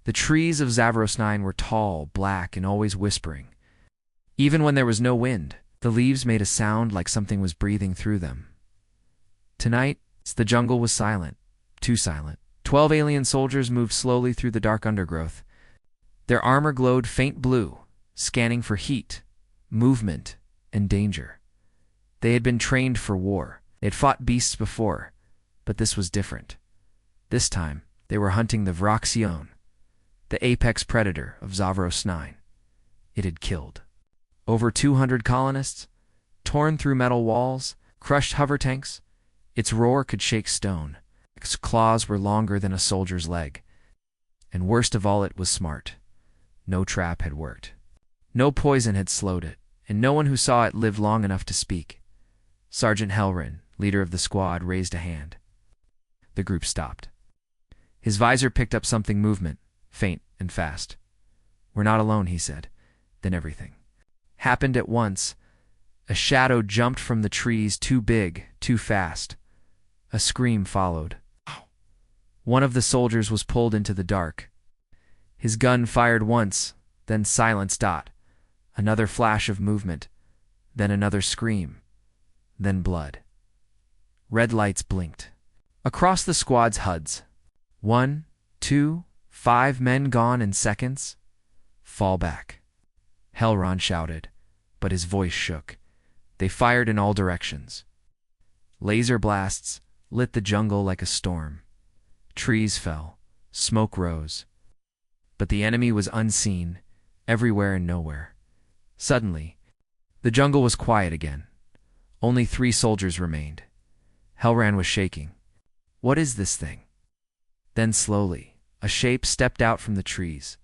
The trees of Zavros 9 were tall, black, and always whispering. Even when there was no wind, the leaves made a sound like something was breathing through them. Tonight, the jungle was silent, too silent. 12 alien soldiers moved slowly through the dark undergrowth. Their armor glowed faint blue, scanning for heat, movement, and danger. They had been trained for war. They had fought beasts before, but this was different. This time, they were hunting the Vraxion, the apex predator of Zavros 9. It had killed over 200 colonists, torn through metal walls, crushed hover tanks. Its roar could shake stone. Its claws were longer than a soldier's leg. And worst of all, it was smart. No trap had worked. No poison had slowed it, and no one who saw it lived long enough to speak. Sergeant Helran, leader of the squad, raised a hand. The group stopped. His visor picked up something movement, faint and fast. "We're not alone," he said. Then everything happened at once. A shadow jumped from the trees, too big, too fast. A scream followed. One of the soldiers was pulled into the dark. His gun fired once, then silence. Another flash of movement, then another scream, then blood. Red lights blinked. Across the squad's HUDs. 1, 2, 5 men gone in seconds. Fall back. Helran shouted, but his voice shook. They fired in all directions. Laser blasts lit the jungle like a storm. Trees fell, smoke rose. But the enemy was unseen, everywhere and nowhere. Suddenly, the jungle was quiet again. Only 3 soldiers remained. Helran was shaking. "What is this thing?" Then slowly, a shape stepped out from the trees.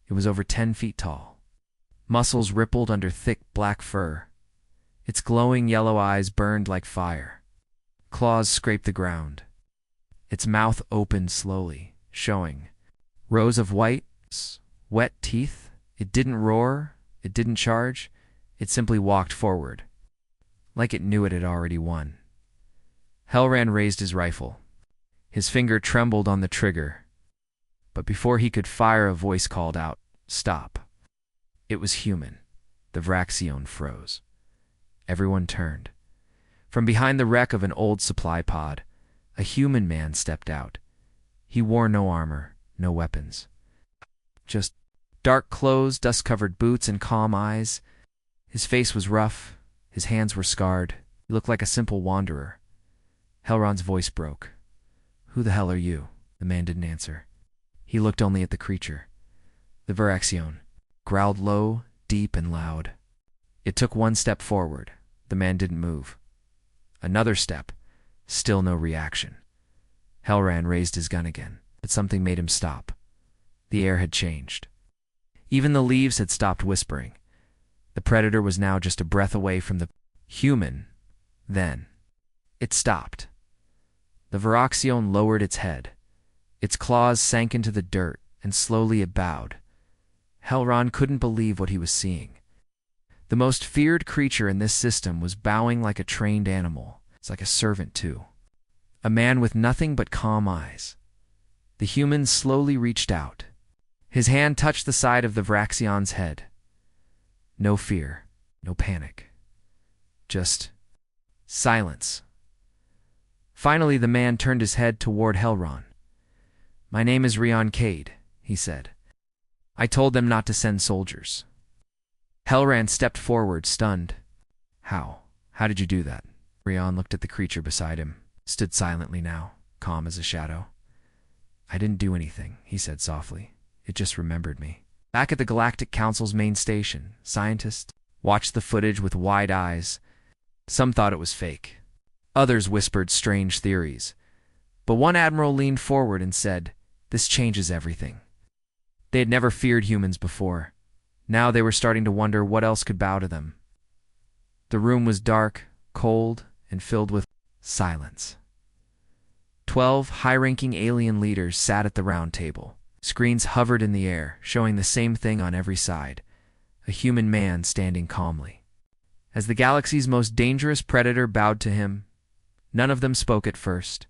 It was over 10 feet tall. Muscles rippled under thick black fur. Its glowing yellow eyes burned like fire. Claws scraped the ground. Its mouth opened slowly, showing rows of white, wet teeth. It didn't roar, it didn't charge, it simply walked forward, like it knew it had already won. Helran raised his rifle. His finger trembled on the trigger. But before he could fire, a voice called out, "Stop." It was human. The Vraxion froze. Everyone turned. From behind the wreck of an old supply pod, a human man stepped out. He wore no armor, no weapons. Just dark clothes, dust-covered boots, and calm eyes. His face was rough. His hands were scarred. He looked like a simple wanderer. Helran's voice broke. "Who the hell are you?" The man didn't answer. He looked only at the creature. The Vraxion growled low, deep, and loud. It took 1 step forward. The man didn't move. Another step. Still no reaction. Helran raised his gun again, but something made him stop. The air had changed. Even the leaves had stopped whispering. The predator was now just a breath away from the human. Then it stopped. The Vraxion lowered its head. Its claws sank into the dirt, and slowly it bowed. Helran couldn't believe what he was seeing. The most feared creature in this system was bowing like a trained animal. It's like a servant, too. A man with nothing but calm eyes. The human slowly reached out. His hand touched the side of the Vraxion's head. No fear, no panic. Just silence. Finally, the man turned his head toward Helran. "My name is Rion Cade," he said. "I told them not to send soldiers." Helran stepped forward, stunned. How did you do that?" Rion looked at the creature beside him, stood silently now, calm as a shadow. "I didn't do anything," he said softly. "It just remembered me." Back at the Galactic Council's main station, scientists watched the footage with wide eyes. Some thought it was fake. Others whispered strange theories. But one admiral leaned forward and said, "This changes everything." They had never feared humans before. Now they were starting to wonder what else could bow to them. The room was dark, cold, and filled with silence. 12 high-ranking alien leaders sat at the round table. Screens hovered in the air, showing the same thing on every side: a human man standing calmly. As the galaxy's most dangerous predator bowed to him, none of them spoke at first.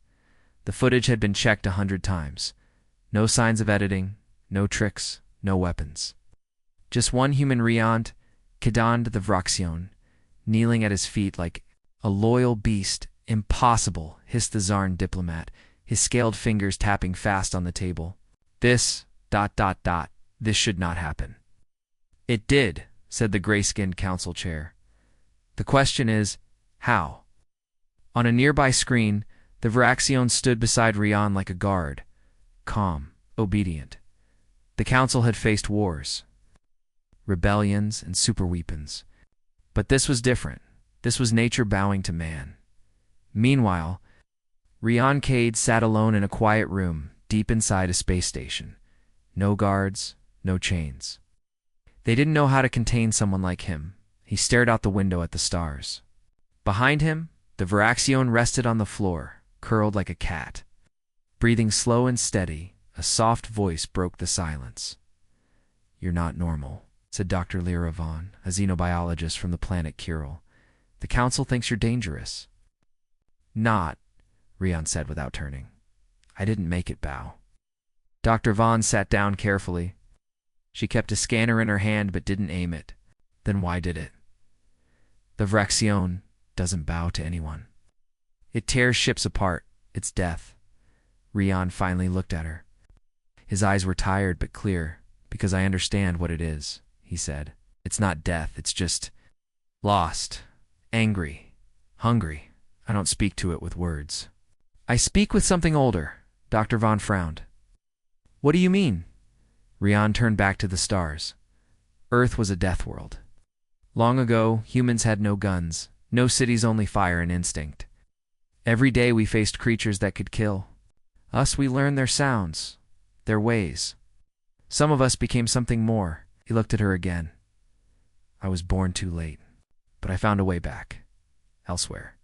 The footage had been checked 100 times. No signs of editing, No tricks, no weapons. Just one human Riant, kYeah the Vraxion, kneeling at his feet like a loyal beast. Impossible, hissed the Zarn diplomat, his scaled fingers tapping fast on the table. This, ... this should not happen. It did, said the gray-skinned council chair. The question is, how? On a nearby screen, the Vraxion stood beside Rian like a guard, calm, obedient. The council had faced wars, rebellions, and superweapons. But this was different. This was nature bowing to man. Meanwhile, Rian kYeah sat alone in a quiet room, deep inside a space station. No guards, no chains. They didn't know how to contain someone like him. He stared out the window at the stars. Behind him, the Vraxion rested on the floor, curled like a cat. Breathing slow and steady, a soft voice broke the silence. "You're not normal," said Dr. Lyra, a xenobiologist from the planet Kyril. "The council thinks you're dangerous." "Not," Rian said without turning. "I didn't make it bow." Dr. Vaughn sat down carefully. She kept a scanner in her hand but didn't aim it. Then why did it? The Vraxion doesn't bow to anyone. It tears ships apart. It's death. Rian finally looked at her. His eyes were tired but clear. "Because I understand what it is," he said. "It's not death, it's just lost, angry, hungry. I don't speak to it with words. I speak with something older." Dr. Vaughn frowned. "What do you mean?" Rian turned back to the stars. Earth was a death world. Long ago, humans had no guns, no cities, only fire and instinct. Every day we faced creatures that could kill. Us, we learned their sounds, their ways. Some of us became something more. He looked at her again. "I was born too late, but I found a way back, elsewhere."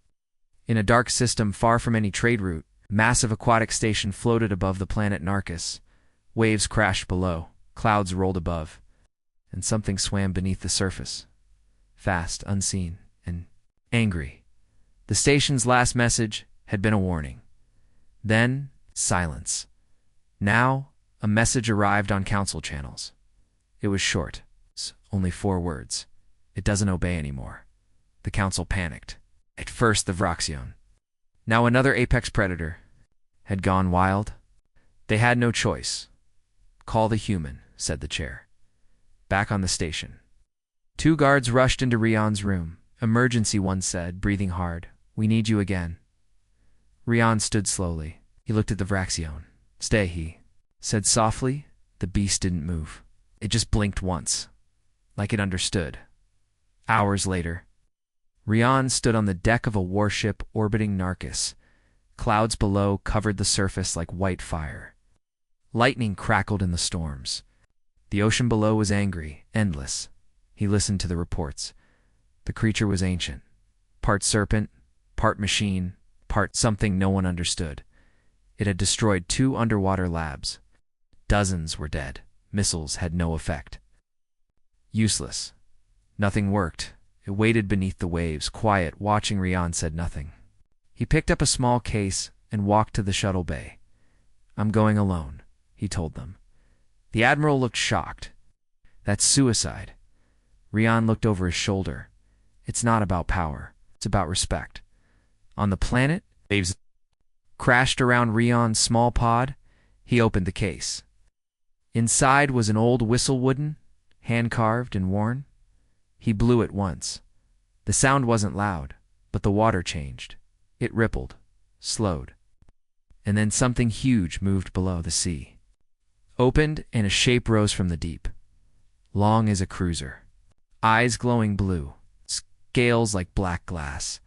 In a dark system far from any trade route, a massive aquatic station floated above the planet Narcus. Waves crashed below, clouds rolled above, and something swam beneath the surface. Fast, unseen, and angry. The station's last message had been a warning. Then, silence. Now, a message arrived on council channels. It was short, only 4 words. "It doesn't obey anymore." The council panicked. At first the Vraxion, now another apex predator, had gone wild. They had no choice. "Call the human," said the chair. Back on the station, 2 guards rushed into Rian's room. "Emergency," one said, breathing hard. "We need you again." Rian stood slowly. He looked at the Vraxion. "Stay," he said softly. The beast didn't move. It just blinked once, like it understood. Hours later, Rian stood on the deck of a warship orbiting Narcus. Clouds below covered the surface like white fire. Lightning crackled in the storms. The ocean below was angry, endless. He listened to the reports. The creature was ancient. Part serpent, part machine, part something no one understood. It had destroyed 2 underwater labs. Dozens were dead. Missiles had no effect. Useless. Nothing worked. It waited beneath the waves, quiet, watching. Rian said nothing. He picked up a small case and walked to the shuttle bay. "I'm going alone," he told them. The admiral looked shocked. "That's suicide." Rian looked over his shoulder. "It's not about power. It's about respect." On the planet, waves crashed around Rian's small pod. He opened the case. Inside was an old whistle, wooden, hand-carved and worn. He blew it once. The sound wasn't loud, but the water changed. It rippled, slowed. And then something huge moved below the sea. Opened, and a shape rose from the deep. Long as a cruiser. Eyes glowing blue. Scales like black glass.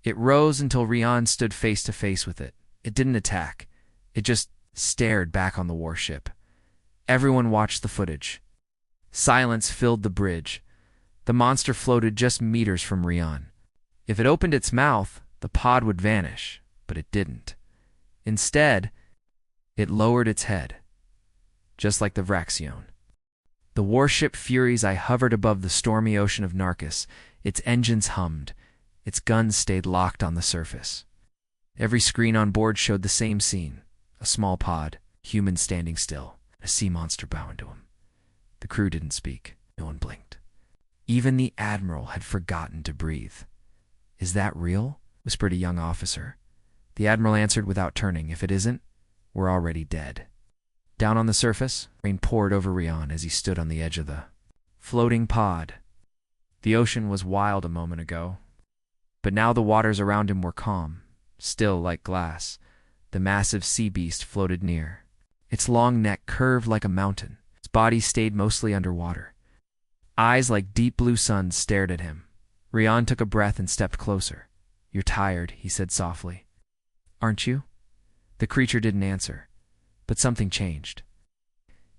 It rose until Rian stood face to face with it. It didn't attack. It just stared back on the warship. Everyone watched the footage. Silence filled the bridge. The monster floated just meters from Rian. If it opened its mouth, the pod would vanish, but it didn't. Instead, it lowered its head, just like the Vraxion. The warship Fury's eye hovered above the stormy ocean of Narcus. Its engines hummed. Its guns stayed locked on the surface. Every screen on board showed the same scene. A small pod, humans standing still. A sea monster bowing to him. The crew didn't speak. No one blinked. Even the admiral had forgotten to breathe. "Is that real?" whispered a young officer. The admiral answered without turning, "If it isn't, we're already dead." Down on the surface, rain poured over Rian as he stood on the edge of the floating pod. The ocean was wild a moment ago, but now the waters around him were calm, still like glass. The massive sea beast floated near. Its long neck curved like a mountain. Its body stayed mostly underwater. Eyes like deep blue suns stared at him. Rian took a breath and stepped closer. "You're tired," he said softly. "Aren't you?" The creature didn't answer, but something changed.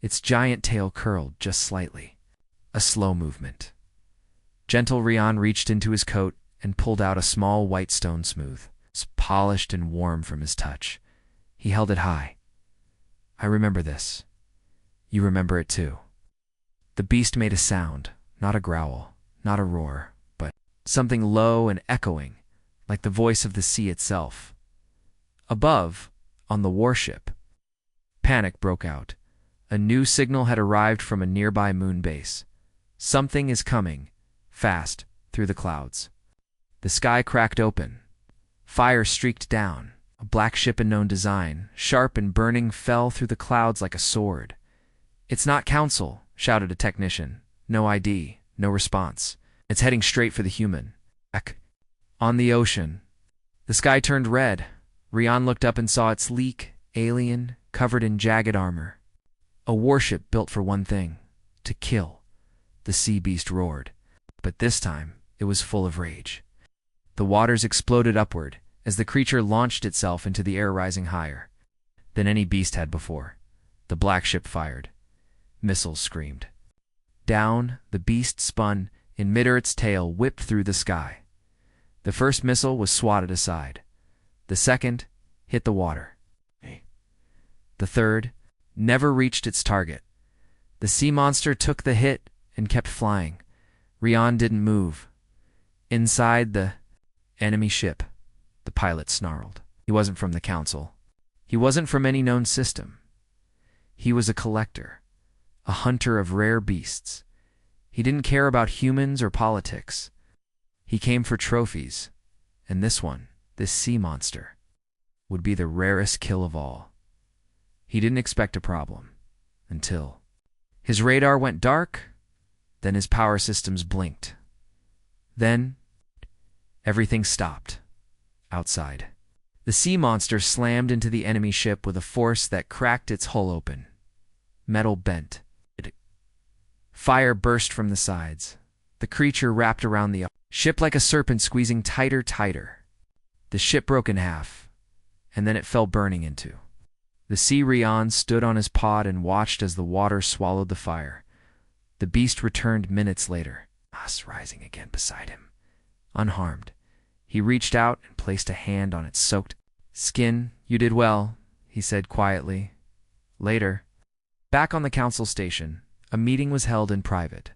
Its giant tail curled just slightly. A slow movement. Gentle Rian reached into his coat and pulled out a small white stone smooth. It's polished and warm from his touch. He held it high. "I remember this. You remember it too." The beast made a sound, not a growl, not a roar, but something low and echoing, like the voice of the sea itself. Above, on the warship, panic broke out. A new signal had arrived from a nearby moon base. "Something is coming, fast, through the clouds." The sky cracked open. Fire streaked down. A black ship unknown design, sharp and burning, fell through the clouds like a sword. "It's not Council," shouted a technician. "No ID, no response. It's heading straight for the human." On the ocean, the sky turned red. Rian looked up and saw it sleek, alien, covered in jagged armor. A warship built for one thing: to kill. The sea beast roared, but this time it was full of rage. The waters exploded upward as the creature launched itself into the air, rising higher than any beast had before. The black ship fired. Missiles screamed. Down, the beast spun. In midair, its tail whipped through the sky. The first missile was swatted aside. The second hit the water. The third never reached its target. The sea monster took the hit and kept flying. Rian didn't move. Inside the enemy ship, the pilot snarled. He wasn't from the Council. He wasn't from any known system. He was a collector, a hunter of rare beasts. He didn't care about humans or politics. He came for trophies, and this one, this sea monster, would be the rarest kill of all. He didn't expect a problem, until his radar went dark, then his power systems blinked. Then everything stopped. Outside, the sea monster slammed into the enemy ship with a force that cracked its hull open. Metal bent. Fire burst from the sides. The creature wrapped around the ship like a serpent, squeezing tighter. The ship broke in half, and then it fell burning into the sea. Rian stood on his pod and watched as the water swallowed the fire. The beast returned minutes later, rising again beside him, unharmed. He reached out and placed a hand on its soaked skin. "You did well," he said quietly. Later, back on the Council station, a meeting was held in private.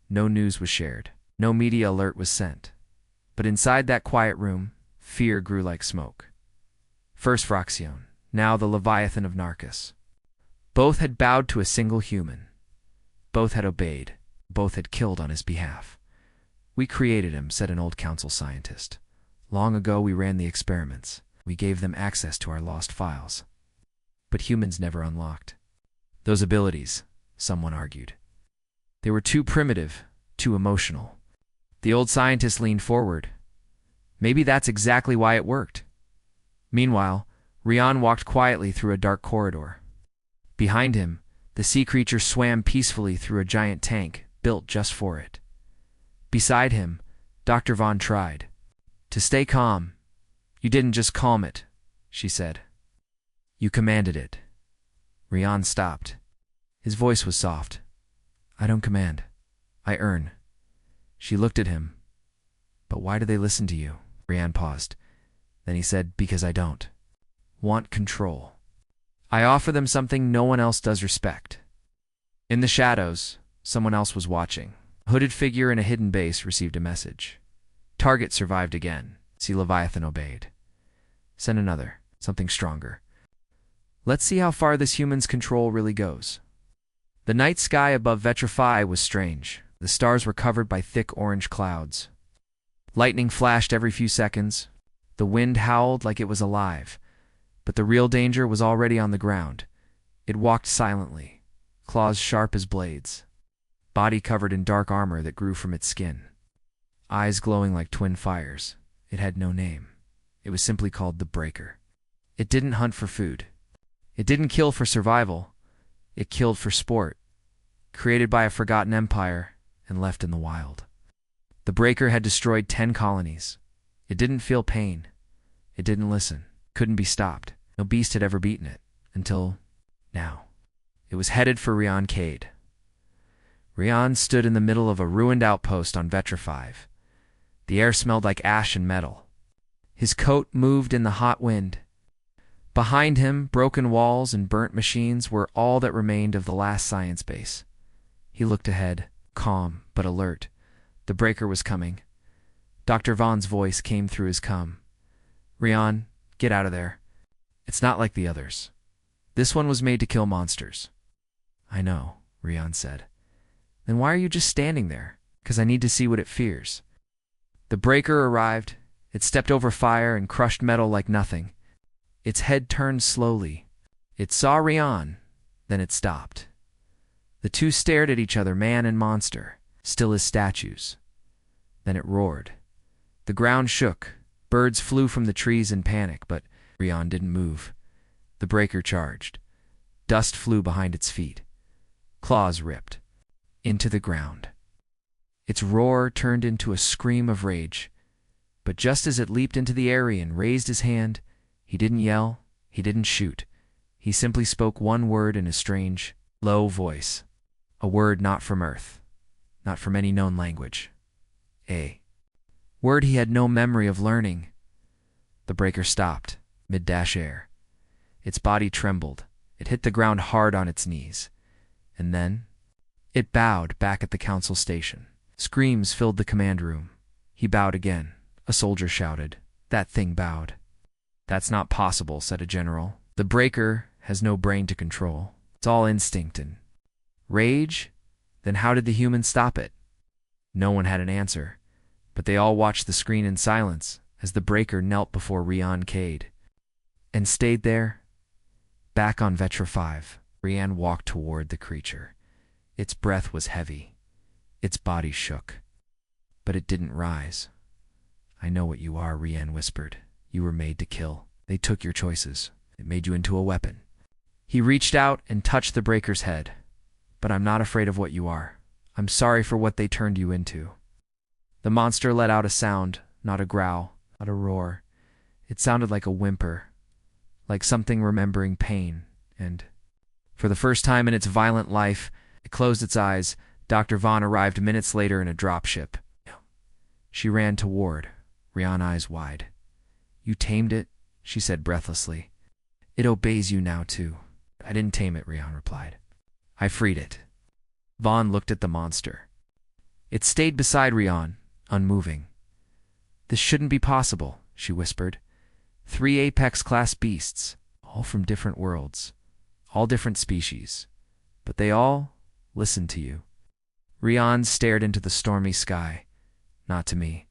No news was shared. No media alert was sent. But inside that quiet room, fear grew like smoke. First Fraxion, now the Leviathan of Narcus. Both had bowed to a single human. Both had obeyed. Both had killed on his behalf. "We created him," said an old Council scientist. "Long ago we ran the experiments. We gave them access to our lost files. But humans never unlocked those abilities," someone argued. "They were too primitive, too emotional." The old scientist leaned forward. "Maybe that's exactly why it worked." Meanwhile, Rian walked quietly through a dark corridor. Behind him, the sea creature swam peacefully through a giant tank built just for it. Beside him, Dr. Vaughn tried to stay calm. "You didn't just calm it," she said. "You commanded it." Rian stopped. His voice was soft. "I don't command. I earn." She looked at him. "But why do they listen to you?" Rian paused. Then he said, "Because I don't want control. I offer them something no one else does: respect." In the shadows, someone else was watching. A hooded figure in a hidden base received a message. "Target survived again." Sea Leviathan obeyed. "Send another, something stronger. Let's see how far this human's control really goes." The night sky above HFY was strange. The stars were covered by thick orange clouds. Lightning flashed every few seconds. The wind howled like it was alive. But the real danger was already on the ground. It walked silently, claws sharp as blades, body covered in dark armor that grew from its skin, eyes glowing like twin fires. It had no name. It was simply called the Breaker. It didn't hunt for food. It didn't kill for survival. It killed for sport, created by a forgotten empire and left in the wild. The Breaker had destroyed 10 colonies. It didn't feel pain. It didn't listen. Couldn't be stopped. No beast had ever beaten it. Until now. It was headed for kYeah. kYeah stood in the middle of a ruined outpost on HFY. The air smelled like ash and metal. His coat moved in the hot wind. Behind him, broken walls and burnt machines were all that remained of the last science base. He looked ahead, calm but alert. The Breaker was coming. Dr. Vaughn's voice came through his comm. "kYeah, get out of there. It's not like the others. This one was made to kill monsters." "I know," kYeah said. "Then why are you just standing there?" "'Cause I need to see what it fears." The Breaker arrived. It stepped over fire and crushed metal like nothing. Its head turned slowly. It saw kYeah, then it stopped. The two stared at each other, man and monster, still as statues. Then it roared. The ground shook. Birds flew from the trees in panic, but kYeah didn't move. The Breaker charged. Dust flew behind its feet. Claws ripped into the ground. Its roar turned into a scream of rage. But just as it leaped into the air and raised his hand, he didn't yell, he didn't shoot. He simply spoke one word in a strange, low voice. A word not from Earth, not from any known language. A word he had no memory of learning. The Breaker stopped, mid-dash air. Its body trembled. It hit the ground hard on its knees. And then it bowed back at the council station. Screams filled the command room. He bowed again. A soldier shouted. "That thing bowed." "That's not possible," said a general. "The Breaker has no brain to control. It's all instinct and rage. Then how did the humans stop it?" No one had an answer, but they all watched the screen in silence as the Breaker knelt before kYeah and stayed there. Back on HFY, kYeah walked toward the creature. Its breath was heavy. Its body shook. But it didn't rise. "I know what you are," kYeah whispered. "You were made to kill. They took your choices. It made you into a weapon." He reached out and touched the Breaker's head. "But I'm not afraid of what you are. I'm sorry for what they turned you into." The monster let out a sound, not a growl, not a roar. It sounded like a whimper, like something remembering pain, and for the first time in its violent life, it closed its eyes. Dr. Vaughn arrived minutes later in a dropship. She ran toward, kYeah eyes wide. "You tamed it," she said breathlessly. "It obeys you now, too." "I didn't tame it," kYeah replied. "I freed it." Vaughn looked at the monster. It stayed beside kYeah, unmoving. "This shouldn't be possible," she whispered. 3 Apex-class beasts, all from different worlds, all different species, but they all listened to you. kYeah stared into the stormy sky. "Not to me,"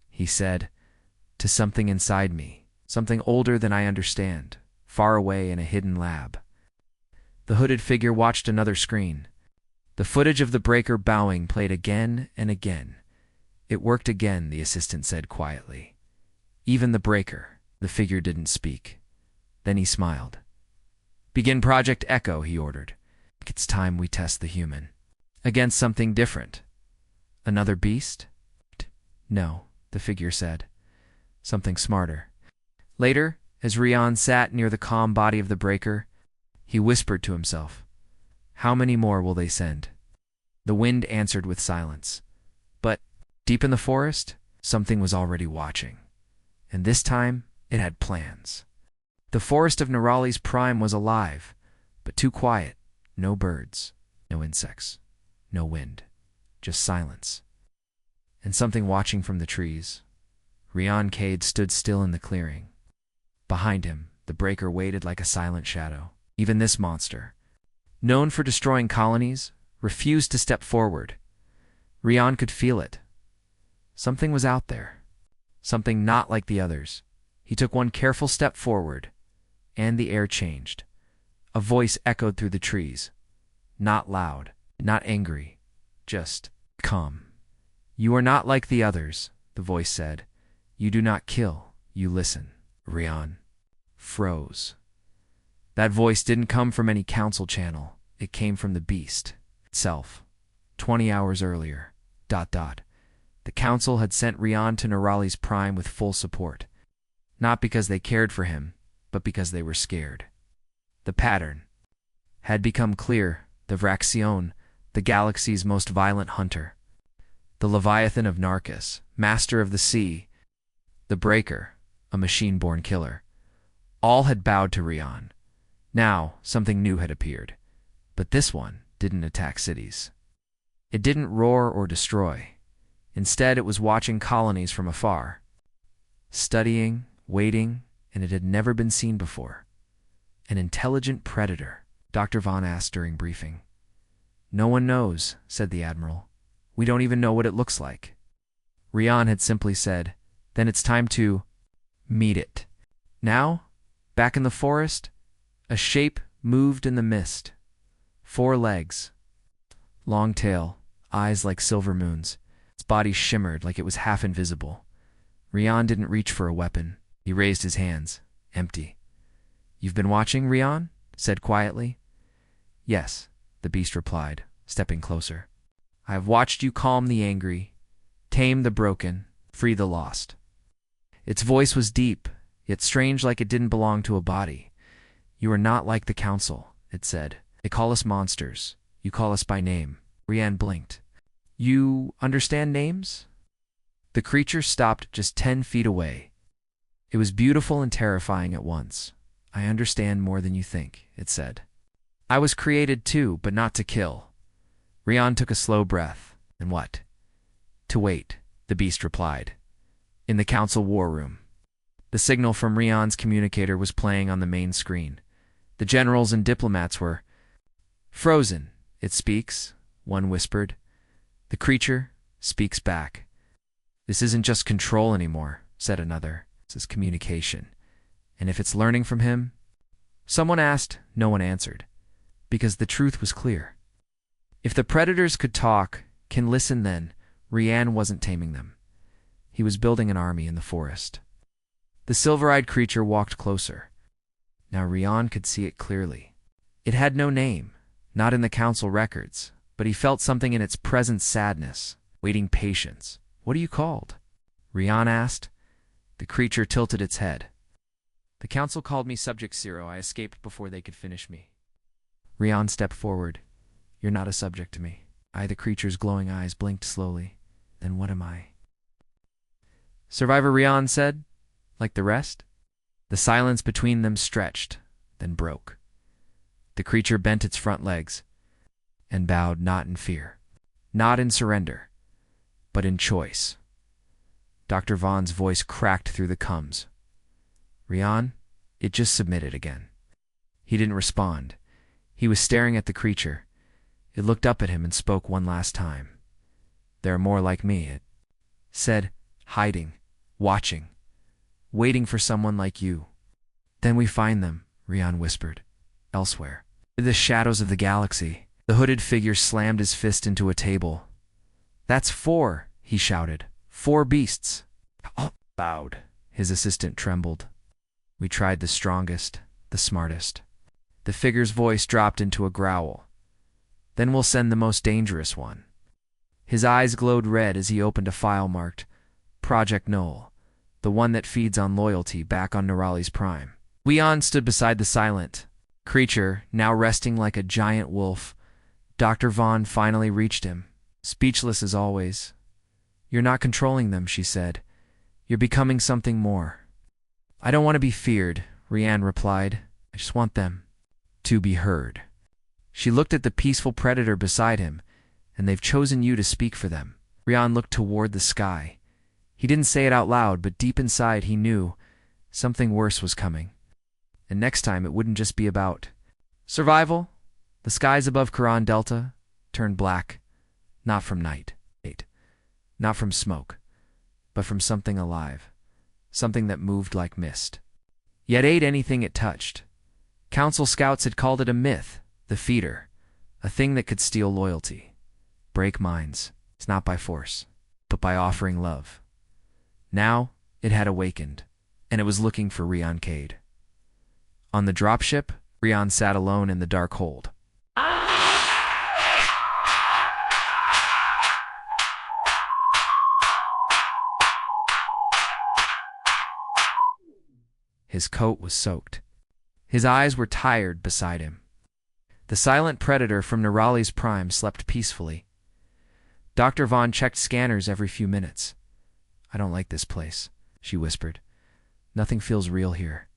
he said, "to something inside me, something older than I understand, far away in a hidden lab." The hooded figure watched another screen. The footage of the Breaker bowing played again and again. "It worked again," the assistant said quietly. "Even the Breaker." The figure didn't speak. Then he smiled. "Begin Project Echo," he ordered. "It's time we test the human. Against something different." "Another beast?" "No," the figure said. "Something smarter." Later, as kYeah sat near the calm body of the Breaker, he whispered to himself, "How many more will they send?" The wind answered with silence. But deep in the forest, something was already watching. And this time, it had plans. The forest of Nerali's prime was alive, but too quiet. No birds, no insects, no wind, just silence. And something watching from the trees. kYeah stood still in the clearing. Behind him, the Breaker waited like a silent shadow. Even this monster, known for destroying colonies, refused to step forward. Rian could feel it. Something was out there. Something not like the others. He took one careful step forward, and the air changed. A voice echoed through the trees. Not loud, not angry, just calm. "You are not like the others," the voice said. "You do not kill, you listen." Rian froze. That voice didn't come from any council channel. It came from the beast itself. 20 hours earlier. The council had sent Rian to Nerali's prime with full support. Not because they cared for him, but because they were scared. The pattern had become clear. The Vraxion, the galaxy's most violent hunter. The Leviathan of Narcus, master of the sea. The Breaker, a machine-born killer. All had bowed to Rian. Now, something new had appeared. But this one didn't attack cities. It didn't roar or destroy. Instead, it was watching colonies from afar. Studying, waiting, and it had never been seen before. An intelligent predator, Dr. Vaughn asked during briefing. "No one knows," said the Admiral. "We don't even know what it looks like." Rian had simply said, "Then it's time to meet it." Now, back in the forest, a shape moved in the mist. 4 legs, long tail, eyes like silver moons. Its body shimmered like it was half invisible. Rian didn't reach for a weapon. He raised his hands, empty. "You've been watching, Rian?" said quietly. "Yes," the beast replied, stepping closer. "I have watched you calm the angry, tame the broken, free the lost." Its voice was deep, yet strange, like it didn't belong to a body. "You are not like the council," it said. "They call us monsters. You call us by name." Rian blinked. "You understand names?" The creature stopped just 10 feet away. It was beautiful and terrifying at once. "I understand more than you think," it said. "I was created too, but not to kill." Rian took a slow breath. "And what?" "To wait," the beast replied. In the council war room. The signal from Rian's communicator was playing on the main screen. The generals and diplomats were frozen. "It speaks," one whispered. "The creature speaks back." "This isn't just control anymore," said another. "This is communication. And if it's learning from him?" Someone asked, no one answered. Because the truth was clear. If the predators could talk, can listen, then Rian wasn't taming them. He was building an army in the forest. The silver-eyed creature walked closer. Now Rian could see it clearly. It had no name, not in the council records, but he felt something in its present: sadness, waiting patience. "What are you called?" Rian asked. The creature tilted its head. "The council called me Subject Zero. I escaped before they could finish me." Rian stepped forward. "You're not a subject to me." The creature's glowing eyes blinked slowly. "Then what am I?" "Survivor," Rian said. "Like the rest?" The silence between them stretched, then broke. The creature bent its front legs and bowed, not in fear, not in surrender, but in choice. Dr. Vaughn's voice cracked through the cums. "Rian," it just submitted again. He didn't respond. He was staring at the creature. It looked up at him and spoke one last time. "There are more like me," it said, "hiding, watching, waiting for someone like you." "Then we find them," Rian whispered. "Elsewhere. In the shadows of the galaxy." The hooded figure slammed his fist into a table. "That's 4, he shouted. 4 beasts." "Oh," bowed. His assistant trembled. "We tried the strongest, the smartest." The figure's voice dropped into a growl. "Then we'll send the most dangerous one." His eyes glowed red as he opened a file marked Project Null, the one that feeds on loyalty, back on Nerali's prime. Rian stood beside the silent creature, now resting like a giant wolf. Dr. Vaughn finally reached him, speechless as always. "You're not controlling them," she said. "You're becoming something more." "I don't want to be feared," Rian replied. "I just want them to be heard." She looked at the peaceful predator beside him. "And they've chosen you to speak for them." Rian looked toward the sky. He didn't say it out loud, but deep inside he knew something worse was coming. And next time it wouldn't just be about survival. The skies above Quran Delta turned black, not from night, not from smoke, but from something alive, something that moved like mist. Yet ate anything it touched. Council scouts had called it a myth, the feeder, a thing that could steal loyalty, break minds, not by force, but by offering love. Now it had awakened, and it was looking for Rian Cade. On the dropship, Rian sat alone in the dark hold. His coat was soaked. His eyes were tired beside him. The silent predator from Nirali's prime slept peacefully. Dr. Vaughn checked scanners every few minutes. "I don't like this place," she whispered. "Nothing feels real here."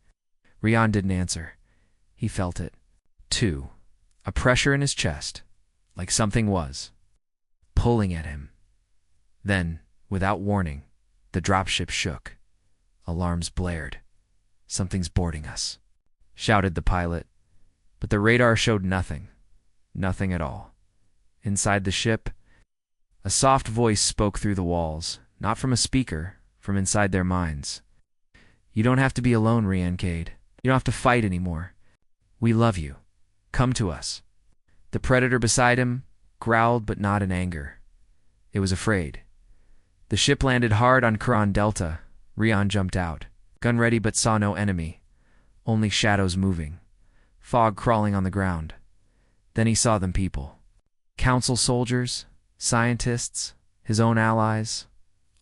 Rian didn't answer. He felt it, too. A pressure in his chest, like something was pulling at him. Then, without warning, the dropship shook. Alarms blared. "Something's boarding us," shouted the pilot. But the radar showed nothing. Nothing at all. Inside the ship, a soft voice spoke through the walls, not from a speaker, from inside their minds. "You don't have to be alone, Rian Cade. You don't have to fight anymore. We love you. Come to us." The predator beside him growled, but not in anger. It was afraid. The ship landed hard on Quran Delta. Rian jumped out, gun ready, but saw no enemy, only shadows moving, fog crawling on the ground. Then he saw them people. Council soldiers, scientists, his own allies,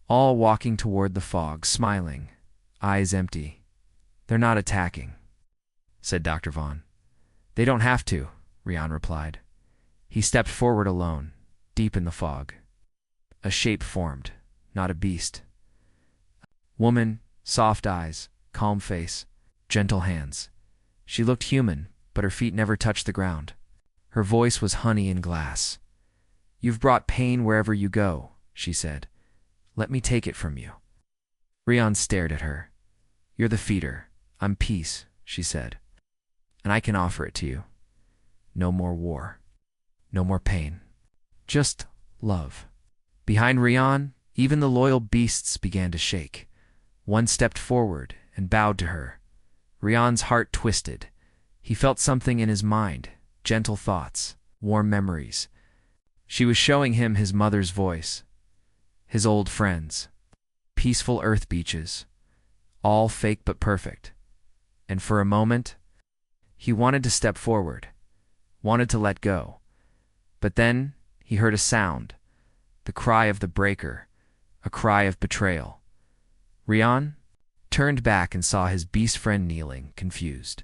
all walking toward the fog, smiling, eyes empty. "They're not attacking," said Dr. Vaughn. "They don't have to," Rian replied. He stepped forward alone, deep in the fog. A shape formed, not a beast. Woman, soft eyes, calm face, gentle hands. She looked human, but her feet never touched the ground. Her voice was honey in glass. "You've brought pain wherever you go," she said. "Let me take it from you." Rian stared at her. "You're the feeder. I'm peace," she said. "And I can offer it to you. No more war. No more pain. Just love." Behind Rian, even the loyal beasts began to shake. One stepped forward and bowed to her. Rian's heart twisted. He felt something in his mind, gentle thoughts, warm memories. She was showing him his mother's voice, his old friends, peaceful earth beaches, all fake but perfect. And for a moment, he wanted to step forward, wanted to let go. But then he heard a sound, the cry of the breaker, a cry of betrayal. Rian turned back and saw his beast friend kneeling, confused.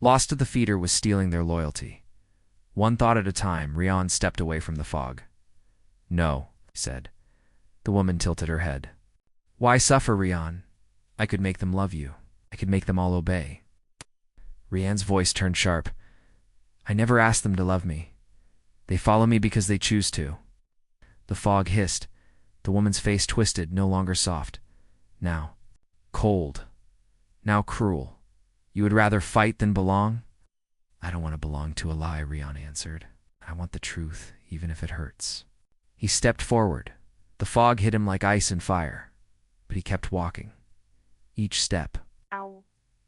Lost to the feeder was stealing their loyalty. One thought at a time, Rian stepped away from the fog. "No," he said. The woman tilted her head. "Why suffer, Rian? I could make them love you. I could make them all obey." Rian's voice turned sharp. "I never asked them to love me. They follow me because they choose to." The fog hissed. The woman's face twisted, no longer soft. Now cold. Now cruel. "You would rather fight than belong?" "I don't want to belong to a lie," Rian answered. "I want the truth, even if it hurts." He stepped forward. The fog hit him like ice and fire, but he kept walking. Each step, Ow.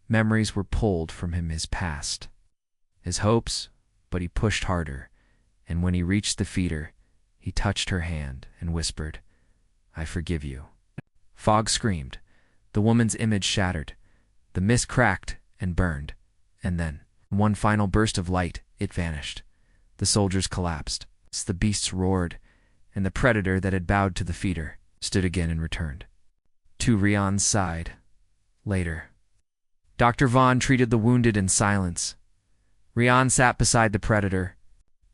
memories were pulled from him, his past, his hopes, but he pushed harder, and when he reached the feeder, he touched her hand and whispered, "I forgive you." Fog screamed. The woman's image shattered. The mist cracked and burned, and then, one final burst of light, it vanished. The soldiers collapsed. The beasts roared, and the predator that had bowed to the feeder stood again and returned. To Rian's side. Later. Dr. Vaughn treated the wounded in silence. Rian sat beside the predator.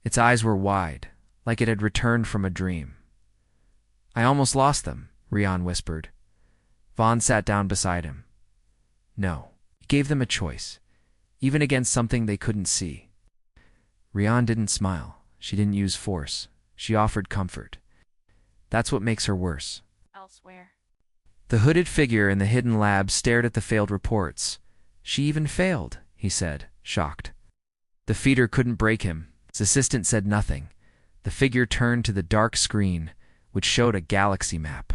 Its eyes were wide, like it had returned from a dream. "I almost lost them," Rian whispered. Vaughn sat down beside him. "No." He gave them a choice, even against something they couldn't see. Rian didn't smile. She didn't use force. She offered comfort. That's what makes her worse. Elsewhere. The hooded figure in the hidden lab stared at the failed reports. "She even failed," he said, shocked. "The feeder couldn't break him," His assistant said nothing. The figure turned to the dark screen, which showed a galaxy map.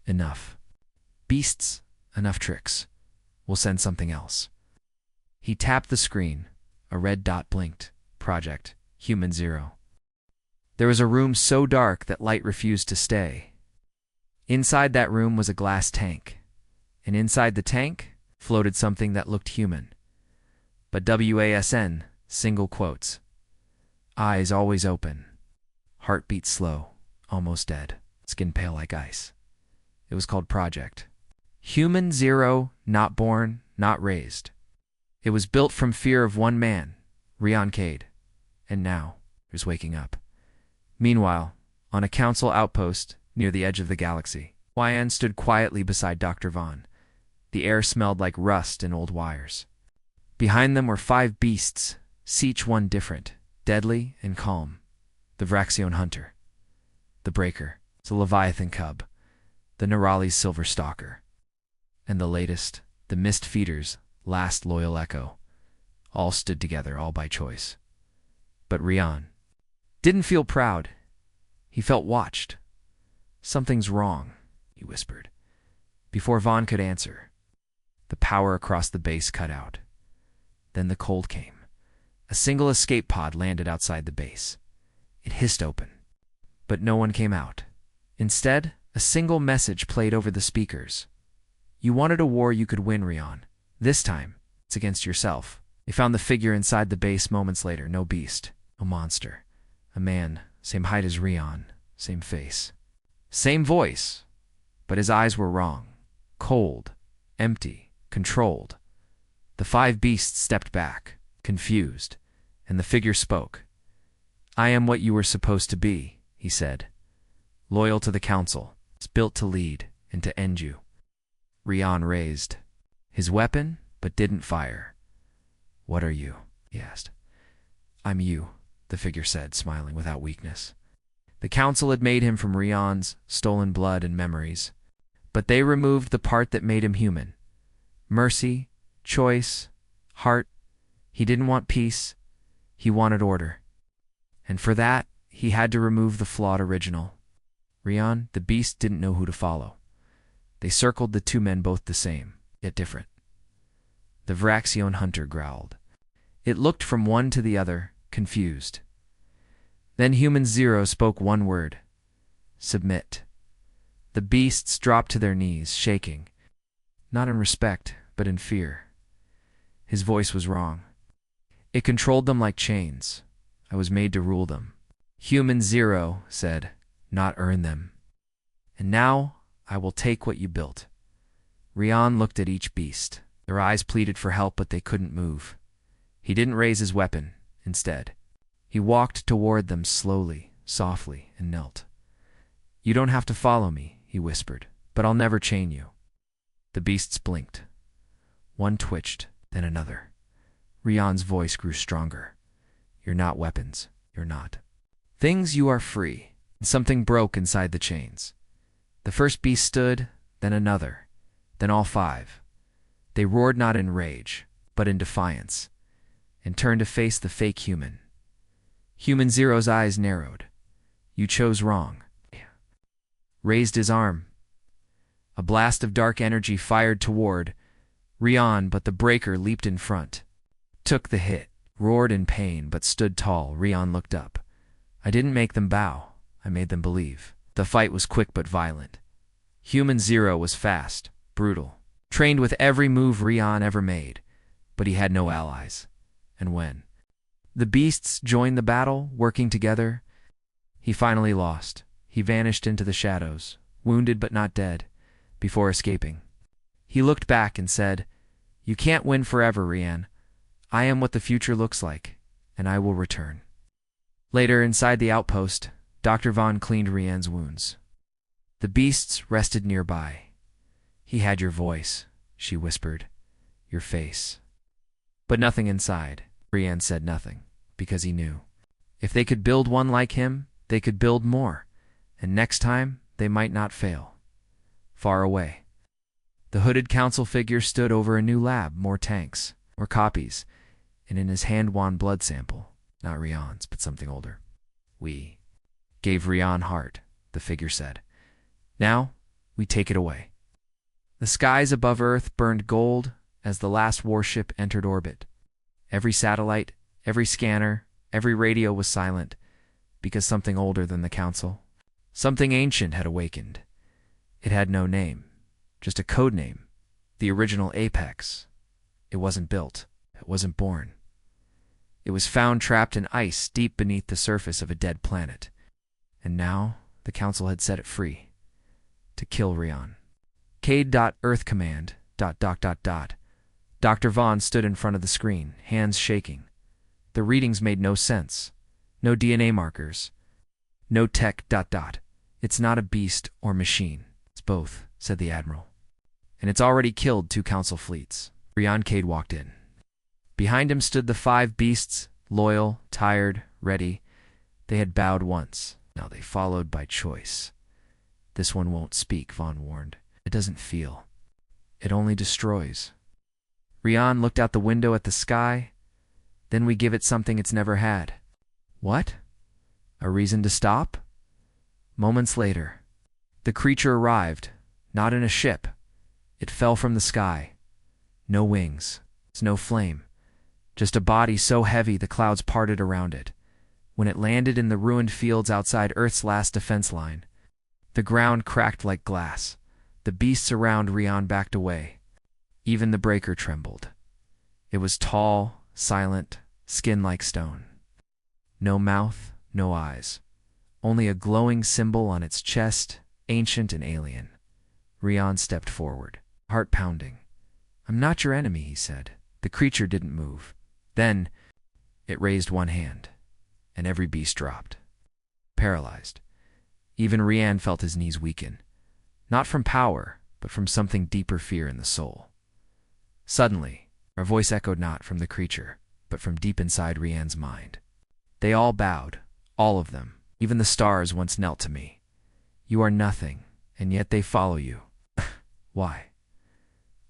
Enough. Beasts, enough tricks. We'll send something else. He tapped the screen. A red dot blinked. Project, Human Zero. There was a room so dark that light refused to stay. Inside that room was a glass tank, and inside the tank floated something that looked human. But WASN, single quotes. Eyes always open. Heartbeat slow, almost dead, skin pale like ice. It was called Project. Human Zero, not born, not raised. It was built from fear of one man, Rian Cade, and now he was waking up. Meanwhile, on a council outpost near the edge of the galaxy, kYeah stood quietly beside Dr. Vaughn. The air smelled like rust and old wires. Behind them were 5 beasts, each one different, deadly and calm. The Vraxion Hunter, the Breaker, the Leviathan Cub, the Nerali's Silver Stalker, and the latest, the Mist Feeder's last loyal echo. All stood together, all by choice. But Rian didn't feel proud. He felt watched. Something's wrong, he whispered. Before Vaughn could answer, the power across the base cut out. Then the cold came. A single escape pod landed outside the base. It hissed open, but no one came out. Instead, a single message played over the speakers. You wanted a war you could win, Rian. This time, it's against yourself. They found the figure inside the base moments later. No beast, no monster. A man, same height as Rian, same face. Same voice, but his eyes were wrong. Cold, empty, controlled. The 5 beasts stepped back, confused, and the figure spoke. I am what you were supposed to be, he said. Loyal to the council, it's built to lead and to end you. Rian raised his weapon, but didn't fire. What are you? He asked. I'm you, the figure said, smiling without weakness. The council had made him from Rian's stolen blood and memories, but they removed the part that made him human. Mercy, choice, heart. He didn't want peace. He wanted order. And for that, he had to remove the flawed original. Rian, the beast, didn't know who to follow. They circled the 2 men, both the same, yet different. The Vraxion Hunter growled. It looked from one to the other, confused. Then Human Zero spoke one word. Submit. The beasts dropped to their knees, shaking. Not in respect, but in fear. His voice was wrong. It controlled them like chains. I was made to rule them. Human Zero said, not earn them. And now I will take what you built. Rian looked at each beast. Their eyes pleaded for help, but they couldn't move. He didn't raise his weapon. Instead, he walked toward them slowly, softly, and knelt. You don't have to follow me, he whispered, but I'll never chain you. The beasts blinked. One twitched, then another. Rian's voice grew stronger. You're not weapons. You're not. Things, you are free. And something broke inside the chains. The first beast stood, then another, then all 5. They roared not in rage, but in defiance, and turned to face the fake human. Human Zero's eyes narrowed. You chose wrong. Raised his arm. A blast of dark energy fired toward Rian, but the breaker leaped in front. Took the hit, roared in pain, but stood tall. Rian looked up. I didn't make them bow. I made them believe. The fight was quick but violent. Human Zero was fast, brutal, trained with every move Rian ever made, but he had no allies. And when the beasts joined the battle, working together, he finally lost. He vanished into the shadows, wounded but not dead, before escaping. He looked back and said, You can't win forever, Rian. I am what the future looks like, and I will return. Later, inside the outpost, Dr. Vaughn cleaned Rian's wounds. The beasts rested nearby. He had your voice, she whispered, your face. But nothing inside. Rian said nothing, because he knew. If they could build one like him, they could build more, and next time they might not fail. Far away, the hooded council figure stood over a new lab, more tanks, more copies, and in his hand one blood sample. not Rian's, but something older. We gave Rian heart, the figure said. Now, we take it away. The skies above Earth burned gold as the last warship entered orbit. Every satellite, every scanner, every radio was silent, because something older than the Council, something ancient had awakened. It had no name, just a code name, the original Apex. It wasn't built. It wasn't born. It was found trapped in ice deep beneath the surface of a dead planet. And now the Council had set it free. To kill Rian. K.Earth Command. ... Dr. Vaughn stood in front of the screen, hands shaking. The readings made no sense. No DNA markers. No tech ... It's not a beast or machine. It's both, said the Admiral. And it's already killed 2 Council fleets. Rian Cade walked in. Behind him stood the 5 beasts, loyal, tired, ready. They had bowed once. Now they followed by choice. This one won't speak, Vaughn warned. It doesn't feel. It only destroys. Rian looked out the window at the sky. Then we give it something it's never had. What? A reason to stop? Moments later, the creature arrived, not in a ship. It fell from the sky. No wings, no flame. Just a body so heavy the clouds parted around it. When it landed in the ruined fields outside Earth's last defense line, the ground cracked like glass. The beasts around Rian backed away. Even the breaker trembled. It was tall, silent, skin like stone. No mouth, no eyes. Only a glowing symbol on its chest, ancient and alien. Rian stepped forward, heart pounding. I'm not your enemy, he said. The creature didn't move. Then, it raised one hand, and every beast dropped. Paralyzed. Even Rian felt his knees weaken. Not from power, but from something deeper fear in the soul. Suddenly, a voice echoed not from the creature, but from deep inside Rian's mind. They all bowed, all of them. Even the stars once knelt to me. You are nothing, and yet they follow you. Why?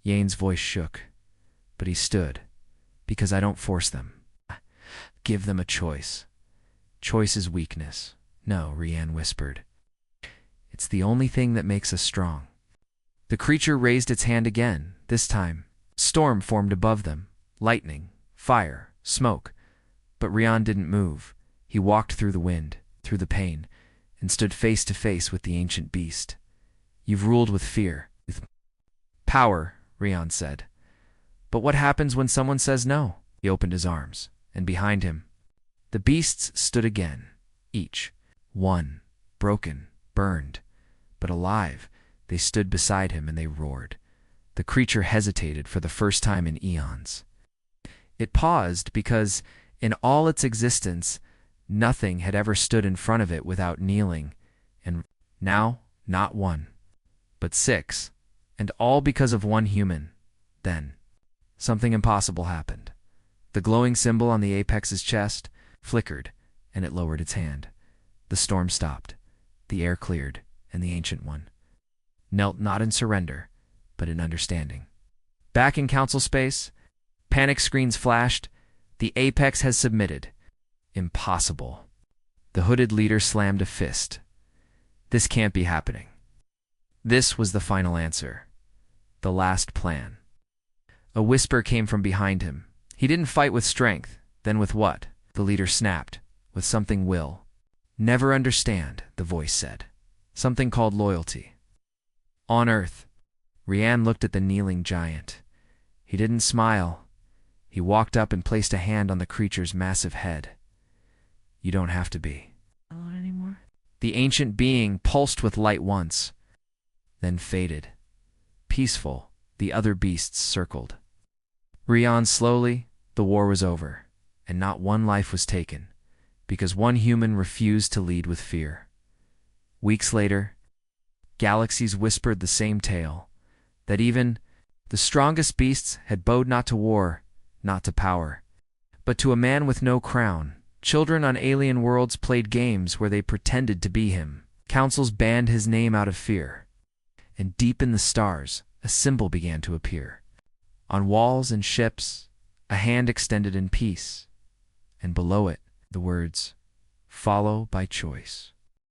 Yane's voice shook, but he stood. Because I don't force them. Give them a choice. Choice is weakness. No, Rian whispered. It's the only thing that makes us strong. The creature raised its hand again. This time, storm formed above them. Lightning, fire, smoke. But Rian didn't move. He walked through the wind, through the pain, and stood face to face with the ancient beast. You've ruled with fear, with power, Rian said. But what happens when someone says no? He opened his arms, and behind him, the beasts stood again, each. One, broken, burned, but alive. They stood beside him and they roared. The creature hesitated for the first time in eons. It paused because, in all its existence, nothing had ever stood in front of it without kneeling, and now, not 1, but 6, and all because of one human. Then, something impossible happened. The glowing symbol on the apex's chest flickered, and it lowered its hand. The storm stopped. The air cleared, and the Ancient One knelt not in surrender, but in understanding. Back in council space, panic screens flashed. The apex has submitted. Impossible. The hooded leader slammed a fist. This can't be happening. This was the final answer. The last plan. A whisper came from behind him. He didn't fight with strength. Then with what? The leader snapped. With something will. Never understand, the voice said. Something called loyalty. On Earth, Rian looked at the kneeling giant. He didn't smile. He walked up and placed a hand on the creature's massive head. You don't have to be alone anymore. The ancient being pulsed with light once, then faded. Peaceful, the other beasts circled. Rian slowly, the war was over, and not one life was taken, because one human refused to lead with fear. Weeks later, galaxies whispered the same tale, that even the strongest beasts had bowed not to war, not to power, but to a man with no crown. Children on alien worlds played games where they pretended to be him. Councils banned his name out of fear. And deep in the stars, a symbol began to appear. On walls and ships, a hand extended in peace. And below it, the words, "Follow by choice."